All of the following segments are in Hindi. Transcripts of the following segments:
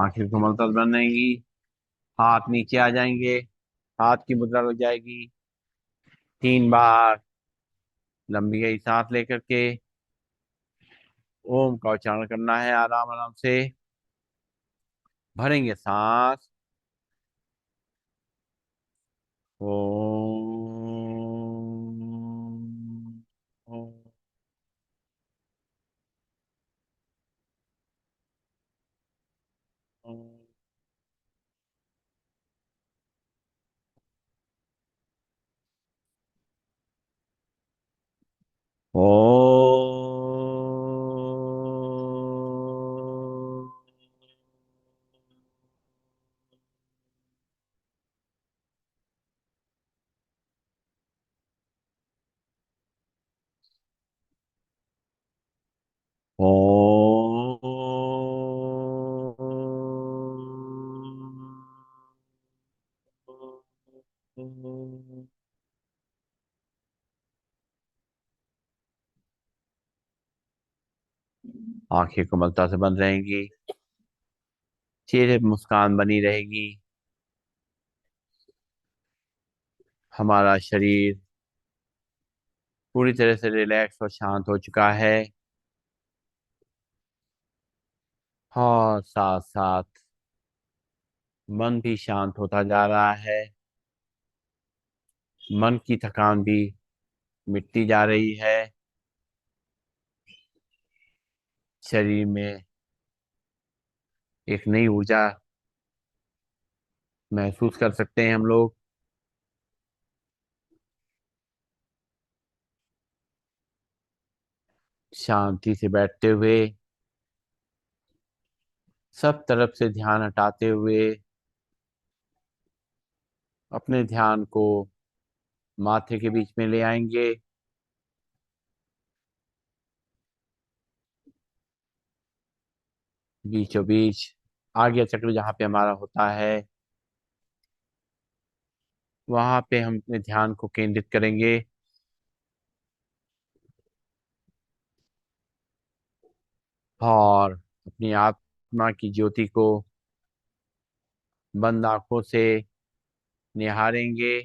आंखें घुमलता बन जाएंगी। हाथ नीचे आ जाएंगे। हाथ की मुद्रा लग जाएगी। 3 बार लंबी गई सांस लेकर के ओम का उच्चारण करना है, आराम आराम से। भरेंगे सांस। ओम। ओम। ओम। ओम। आंखें कोमलता से बंद रहेंगी। चेहरे पे मुस्कान बनी रहेगी। हमारा शरीर पूरी तरह से रिलैक्स और शांत हो चुका है। और साथ साथ मन भी शांत होता जा रहा है। मन की थकान भी मिटती जा रही है। शरीर में एक नई ऊर्जा महसूस कर सकते हैं हम लोग। शांति से बैठते हुए, सब तरफ से ध्यान हटाते हुए, अपने ध्यान को माथे के बीच में ले आएंगे। बीचों बीच आज्ञा चक्र जहाँ पे हमारा होता है, वहां पे हम अपने ध्यान को केंद्रित करेंगे। और अपनी आत्मा की ज्योति को बंद आंखों से निहारेंगे।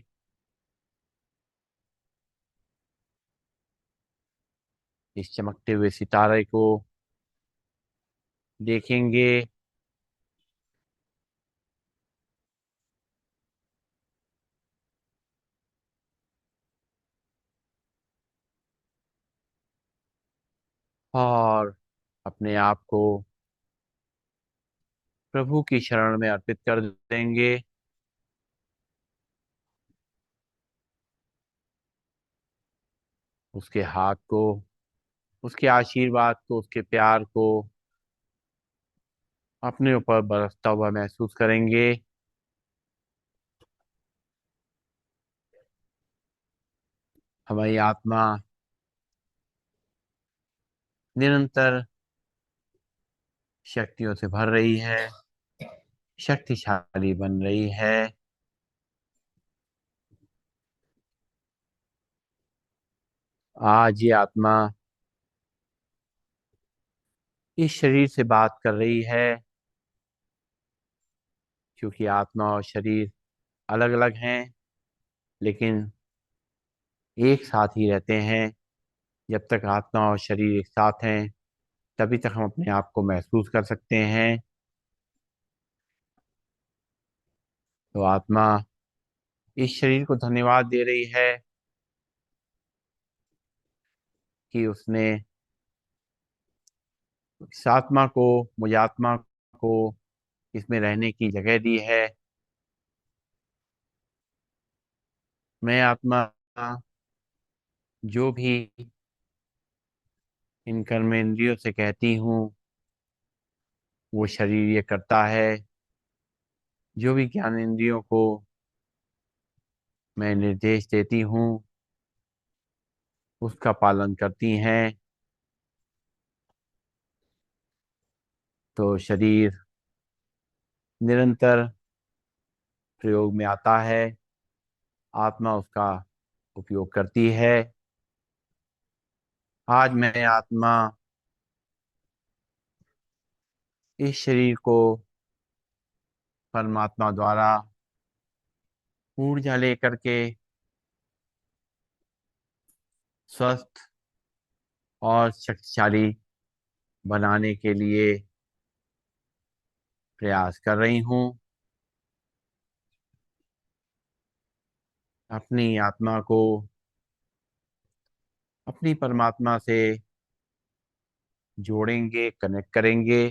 इस चमकते हुए सितारे को देखेंगे। और अपने आप को प्रभु की शरण में अर्पित कर देंगे। उसके हाथ को, उसके आशीर्वाद को, उसके प्यार को अपने ऊपर बरसता हुआ महसूस करेंगे। हमारी आत्मा निरंतर शक्तियों से भर रही है, शक्तिशाली बन रही है। आज ये आत्मा इस शरीर से बात कर रही है, क्योंकि आत्मा और शरीर अलग अलग हैं, लेकिन एक साथ ही रहते हैं। जब तक आत्मा और शरीर एक साथ हैं, तभी तक हम अपने आप को महसूस कर सकते हैं। तो आत्मा इस शरीर को धन्यवाद दे रही है कि उसने इस आत्मा को, मुझ आत्मा को इसमें रहने की जगह दी है। मैं आत्मा जो भी इन कर्मेंद्रियों से कहती हूँ, वो शरीर ये करता है। जो भी ज्ञानेंद्रियों को मैं निर्देश देती हूँ, उसका पालन करती हैं। तो शरीर निरंतर प्रयोग में आता है। आत्मा उसका उपयोग करती है। आज मैं आत्मा इस शरीर को परमात्मा द्वारा ऊर्जा लेकर के स्वस्थ और शक्तिशाली बनाने के लिए प्रयास कर रही हूँ। अपनी आत्मा को अपनी परमात्मा से जोड़ेंगे, कनेक्ट करेंगे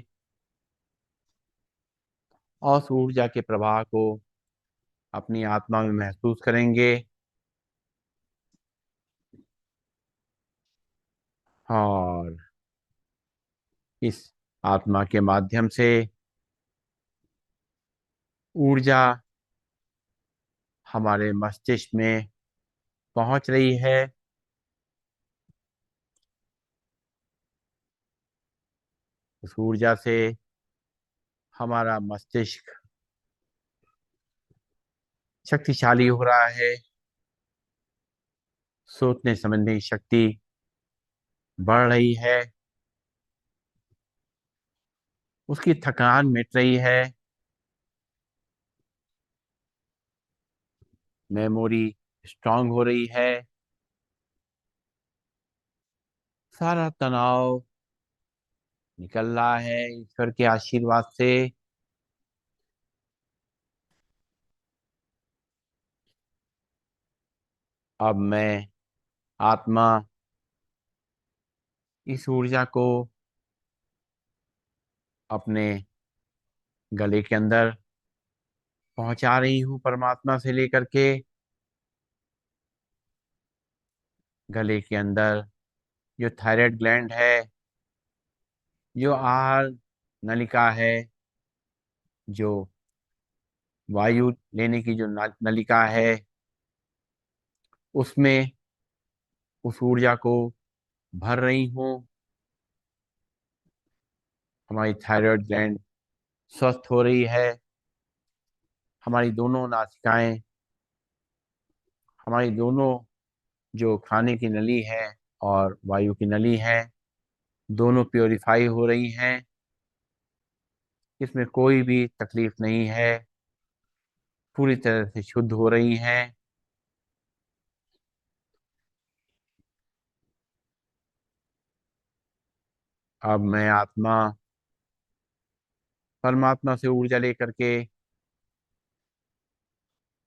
और उस ऊर्जा के प्रवाह को अपनी आत्मा में महसूस करेंगे और इस आत्मा के माध्यम से ऊर्जा हमारे मस्तिष्क में पहुंच रही है। उस ऊर्जा से हमारा मस्तिष्क शक्तिशाली हो रहा है, सोचने समझने की शक्ति बढ़ रही है, उसकी थकान मिट रही है, मेमोरी स्ट्रांग हो रही है, सारा तनाव निकल रहा है ईश्वर के आशीर्वाद से। अब मैं आत्मा इस ऊर्जा को अपने गले के अंदर पहुंचा रही हूँ, परमात्मा से लेकर के गले के अंदर जो थायराइड ग्लैंड है, जो आहार नलिका है, जो वायु लेने की जो नलिका है, उसमें उस ऊर्जा को भर रही हूँ। हमारी थायराइड ग्लैंड स्वस्थ हो रही है। हमारी दोनों नासिकाएं, हमारी दोनों जो खाने की नली है और वायु की नली है, दोनों प्योरीफाई हो रही हैं। इसमें कोई भी तकलीफ नहीं है, पूरी तरह से शुद्ध हो रही हैं। अब मैं आत्मा परमात्मा से ऊर्जा लेकर के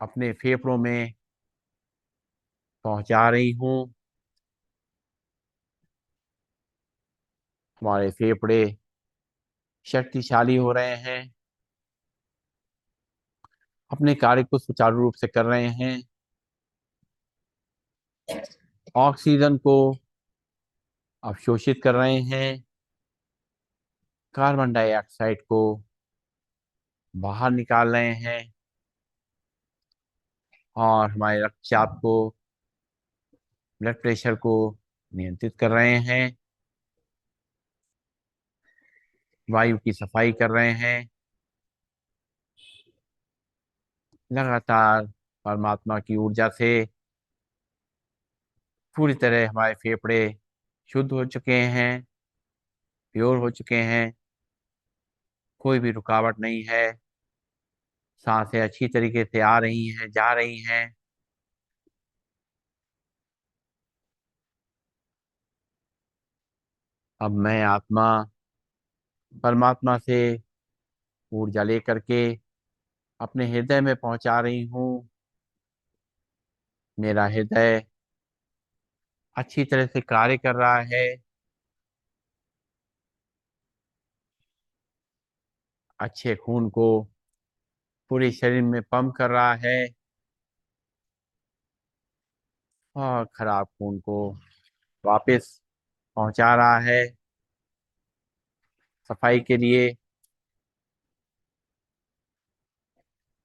अपने फेफड़ों में पहुंचा रही हूँ। हमारे फेफड़े शक्तिशाली हो रहे हैं, अपने कार्य को सुचारू रूप से कर रहे हैं। ऑक्सीजन को अवशोषित कर रहे हैं, कार्बन डाइऑक्साइड को बाहर निकाल रहे हैं और हमारे रक्तचाप को, ब्लड प्रेशर को नियंत्रित कर रहे हैं। वायु की सफाई कर रहे हैं। लगातार परमात्मा की ऊर्जा से पूरी तरह हमारे फेफड़े शुद्ध हो चुके हैं, प्योर हो चुके हैं। कोई भी रुकावट नहीं है। सांसें अच्छी तरीके से आ रही हैं, जा रही हैं। अब मैं आत्मा परमात्मा से ऊर्जा लेकर के अपने हृदय में पहुंचा रही हूँ। मेरा हृदय अच्छी तरह से कार्य कर रहा है, अच्छे खून को पूरे शरीर में पंप कर रहा है और खराब खून को वापस पहुंचा रहा है सफाई के लिए।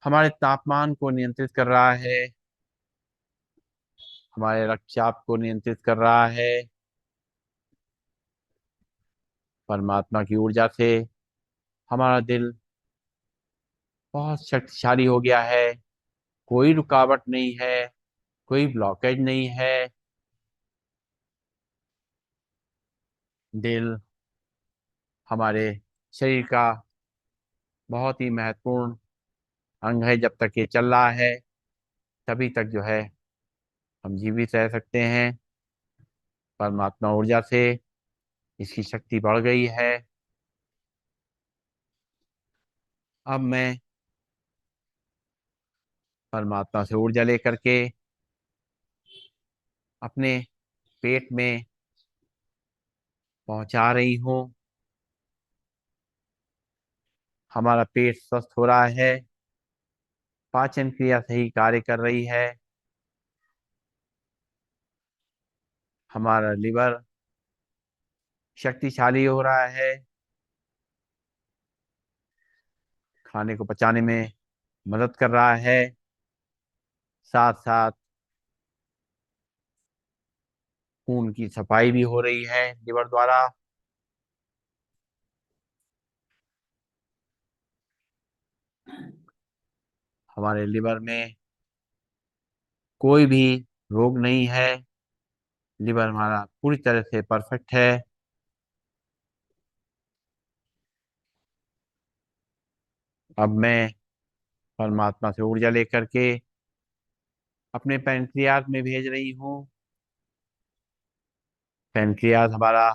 हमारे तापमान को नियंत्रित कर रहा है, हमारे रक्तचाप को नियंत्रित कर रहा है। परमात्मा की ऊर्जा से हमारा दिल बहुत शक्तिशाली हो गया है। कोई रुकावट नहीं है, कोई ब्लॉकेज नहीं है। दिल हमारे शरीर का बहुत ही महत्वपूर्ण अंग है, जब तक ये चल रहा है तभी तक जो है हम जीवित रह सकते हैं। परमात्मा ऊर्जा से इसकी शक्ति बढ़ गई है। अब मैं परमात्मा से ऊर्जा लेकर के अपने पेट में पहुंचा रही हूँ। हमारा पेट स्वस्थ हो रहा है, पाचन क्रिया सही कार्य कर रही है, हमारा लिवर शक्तिशाली हो रहा है, खाने को पचाने में मदद कर रहा है, साथ साथ खून की सफाई भी हो रही है लिवर द्वारा। हमारे लिवर में कोई भी रोग नहीं है, लिवर हमारा पूरी तरह से परफेक्ट है। अब मैं परमात्मा से ऊर्जा लेकर के अपने पैनक्रियाज में भेज रही हूँ। पैनक्रियाज हमारा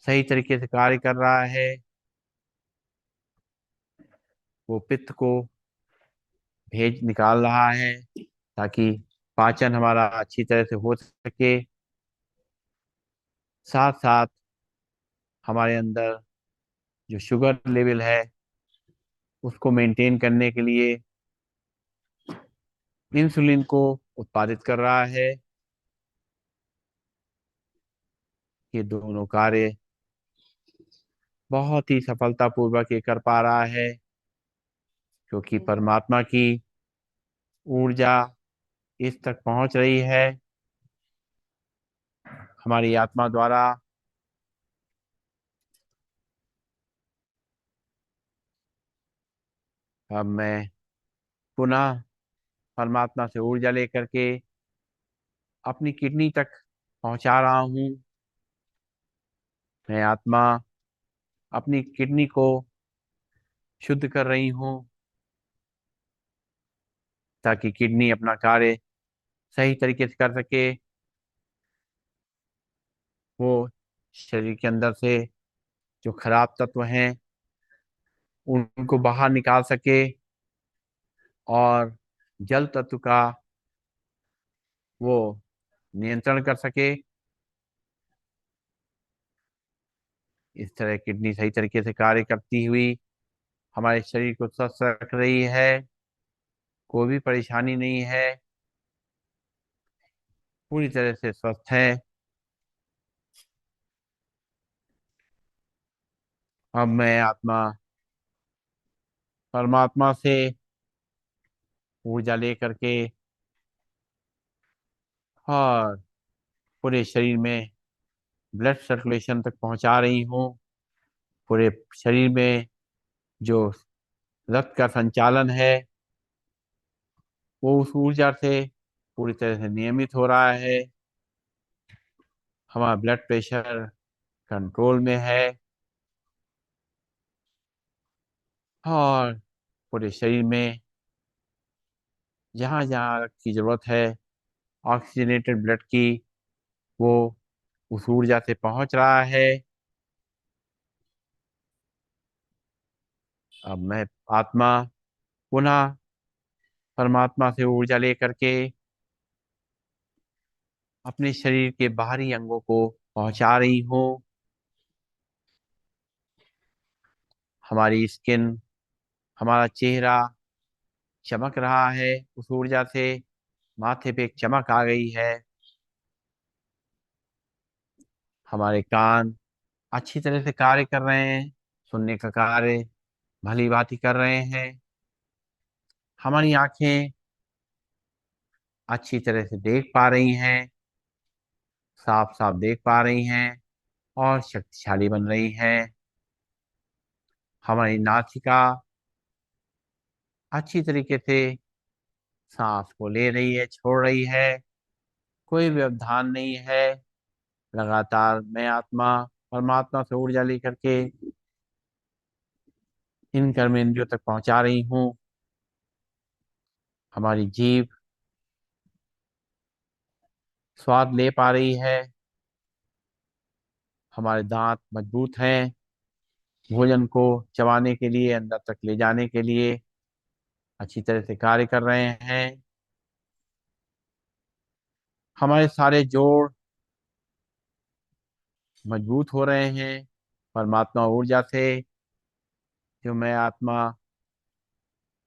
सही तरीके से कार्य कर रहा है, वो पित्त को भेज निकाल रहा है ताकि पाचन हमारा अच्छी तरह से हो सके। साथ साथ हमारे अंदर जो शुगर लेवल है उसको मेंटेन करने के लिए इंसुलिन को उत्पादित कर रहा है। ये दोनों कार्य बहुत ही सफलतापूर्वक ये कर पा रहा है, क्योंकि परमात्मा की ऊर्जा इस तक पहुंच रही है हमारी आत्मा द्वारा। अब मैं पुनः परमात्मा से ऊर्जा लेकर के अपनी किडनी तक पहुंचा रहा हूँ। मैं आत्मा अपनी किडनी को शुद्ध कर रही हूँ ताकि किडनी अपना कार्य सही तरीके से कर सके, वो शरीर के अंदर से जो खराब तत्व हैं उनको बाहर निकाल सके और जल तत्व का वो नियंत्रण कर सके। इस तरह किडनी सही तरीके से कार्य करती हुई हमारे शरीर को स्वस्थ रख रही है, कोई भी परेशानी नहीं है, पूरी तरह से स्वस्थ है। अब मैं आत्मा परमात्मा से ऊर्जा लेकर के और पूरे शरीर में ब्लड सर्कुलेशन तक पहुंचा रही हूँ। पूरे शरीर में जो रक्त का संचालन है वो उस ऊर्जा से पूरी तरह से नियमित हो रहा है। हमारा ब्लड प्रेशर कंट्रोल में है और पूरे शरीर में जहाँ जहाँ रक्त की जरूरत है ऑक्सीजनेटेड ब्लड की, वो उस ऊर्जा से पहुंच रहा है। अब मैं आत्मा पुनः परमात्मा से ऊर्जा लेकर के अपने शरीर के बाहरी अंगों को पहुंचा रही हूँ। हमारी स्किन, हमारा चेहरा चमक रहा है उस ऊर्जा से, माथे पे एक चमक आ गई है। हमारे कान अच्छी तरह से कार्य कर रहे हैं, सुनने का कार्य भली भांति कर रहे हैं। हमारी आंखें अच्छी तरह से देख पा रही हैं, साफ साफ देख पा रही हैं और शक्तिशाली बन रही हैं। हमारी नासिका अच्छी तरीके से सांस को ले रही है, छोड़ रही है, कोई व्यवधान नहीं है। लगातार मैं आत्मा परमात्मा से ऊर्जा लेकर के इन कर्मेंद्रियों तक पहुंचा रही हूँ। हमारी जीभ स्वाद ले पा रही है, हमारे दांत मजबूत हैं भोजन को चबाने के लिए, अंदर तक ले जाने के लिए अच्छी तरह से कार्य कर रहे हैं। हमारे सारे जोड़ मजबूत हो रहे हैं परमात्मा ऊर्जा से, जो मैं आत्मा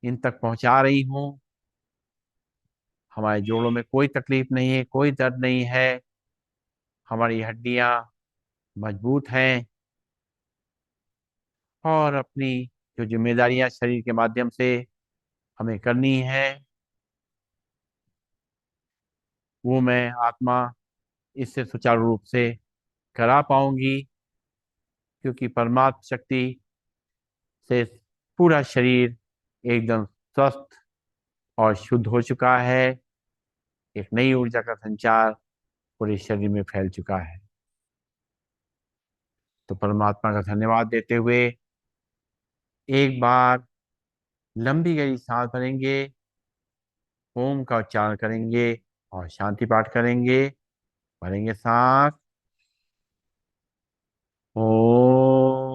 इन तक पहुंचा रही हूँ। हमारे जोड़ों में कोई तकलीफ नहीं है, कोई दर्द नहीं है, हमारी हड्डियां मजबूत हैं और अपनी जो जिम्मेदारियां शरीर के माध्यम से हमें करनी है, वो मैं आत्मा इससे सुचारू रूप से करा पाऊंगी, क्योंकि परमात्म शक्ति से पूरा शरीर एकदम स्वस्थ और शुद्ध हो चुका है। एक नई ऊर्जा का संचार पूरे शरीर में फैल चुका है। तो परमात्मा का धन्यवाद देते हुए एक बार लंबी गहरी सांस भरेंगे, ओम का उच्चारण करेंगे और शांति पाठ करेंगे। भरेंगे सांस। ओम।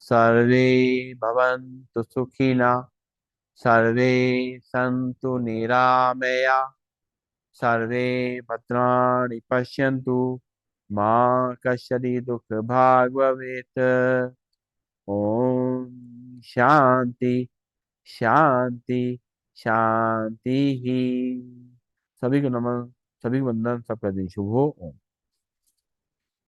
सर्वे भवन्तु सुखिनः, सर्वे सन्तु निरामया, सर्वे भद्राणि पश्यन्तु, माँ कश्चित् दुःखभाग् भवेत्। ओम शांति शांति शांति ही। सभी को नमन, सभी को वंदन, सबका दिन शुभ हो। ओम।